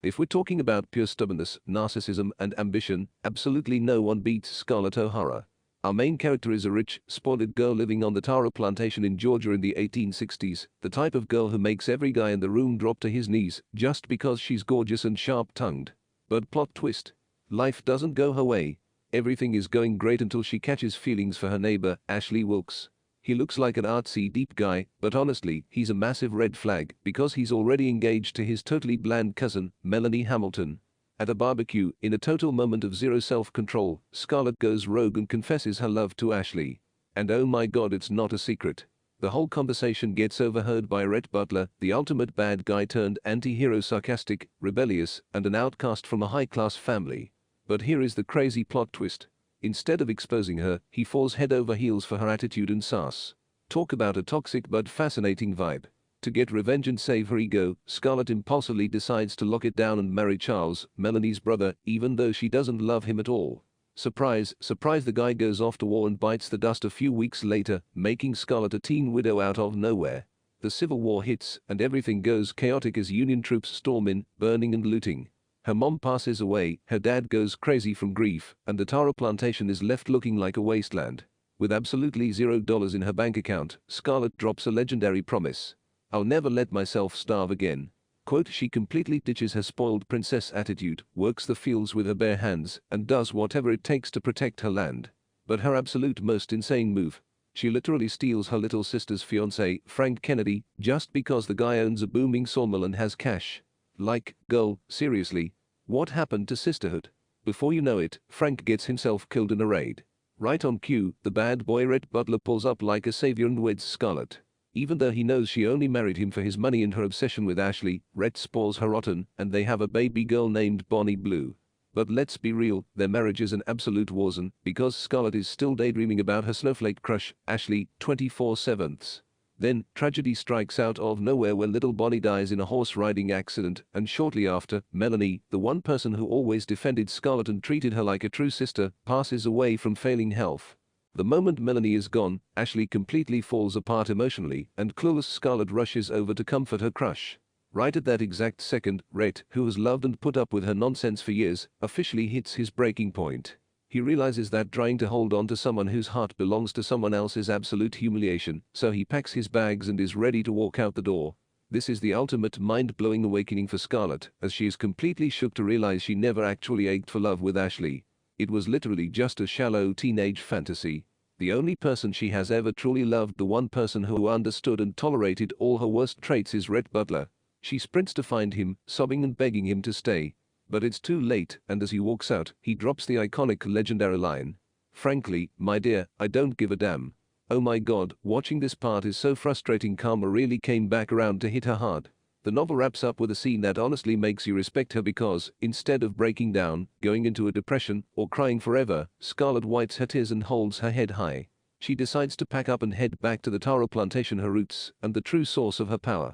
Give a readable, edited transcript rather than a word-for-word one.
If we're talking about pure stubbornness, narcissism, and ambition, absolutely no one beats Scarlett O'Hara. Our main character is a rich, spoiled girl living on the taro plantation in Georgia in the 1860s, the type of girl who makes every guy in the room drop to his knees just because she's gorgeous and sharp-tongued. But plot twist. Life doesn't go her way. Everything is going great until she catches feelings for her neighbor, Ashley Wilkes. He looks like an artsy deep guy, but honestly, he's a massive red flag because he's already engaged to his totally bland cousin, Melanie Hamilton. At a barbecue, in a total moment of zero self-control, Scarlett goes rogue and confesses her love to Ashley. And oh my god, it's not a secret. The whole conversation gets overheard by Rhett Butler, the ultimate bad guy turned anti-hero, sarcastic, rebellious, and an outcast from a high-class family. But here is the crazy plot twist. Instead of exposing her, he falls head over heels for her attitude and sass. Talk about a toxic but fascinating vibe. To get revenge and save her ego, Scarlett impulsively decides to lock it down and marry Charles, Melanie's brother, even though she doesn't love him at all. Surprise, surprise, the guy goes off to war and bites the dust a few weeks later, making Scarlett a teen widow out of nowhere. The Civil War hits, and everything goes chaotic as Union troops storm in, burning and looting. Her mom passes away, her dad goes crazy from grief, and the taro plantation is left looking like a wasteland. With absolutely $0 in her bank account, Scarlett drops a legendary promise. "I'll never let myself starve again." Quote, she completely ditches her spoiled princess attitude, works the fields with her bare hands, and does whatever it takes to protect her land. But her absolute most insane move. She literally steals her little sister's fiancé, Frank Kennedy, just because the guy owns a booming sawmill and has cash. Like, girl, seriously? What happened to sisterhood? Before you know it, Frank gets himself killed in a raid. Right on cue, the bad boy Rhett Butler pulls up like a savior and weds Scarlett. Even though he knows she only married him for his money and her obsession with Ashley, Rhett spoils her rotten, and they have a baby girl named Bonnie Blue. But let's be real, their marriage is an absolute warzone, because Scarlett is still daydreaming about her snowflake crush, Ashley, 24/7. Then, tragedy strikes out of nowhere when little Bonnie dies in a horse-riding accident, and shortly after, Melanie, the one person who always defended Scarlett and treated her like a true sister, passes away from failing health. The moment Melanie is gone, Ashley completely falls apart emotionally, and clueless Scarlett rushes over to comfort her crush. Right at that exact second, Rhett, who has loved and put up with her nonsense for years, officially hits his breaking point. He realizes that trying to hold on to someone whose heart belongs to someone else is absolute humiliation, so he packs his bags and is ready to walk out the door. This is the ultimate mind-blowing awakening for Scarlett, as she is completely shook to realize she never actually ached for love with Ashley. It was literally just a shallow teenage fantasy. The only person she has ever truly loved, the one person who understood and tolerated all her worst traits, is Rhett Butler. She sprints to find him, sobbing and begging him to stay. But it's too late, and as he walks out, he drops the iconic legendary line. "Frankly, my dear, I don't give a damn." Oh my god, watching this part is so frustrating. Karma really came back around to hit her hard. The novel wraps up with a scene that honestly makes you respect her because, instead of breaking down, going into a depression, or crying forever, Scarlett wipes her tears and holds her head high. She decides to pack up and head back to the taro plantation, her roots, and the true source of her power.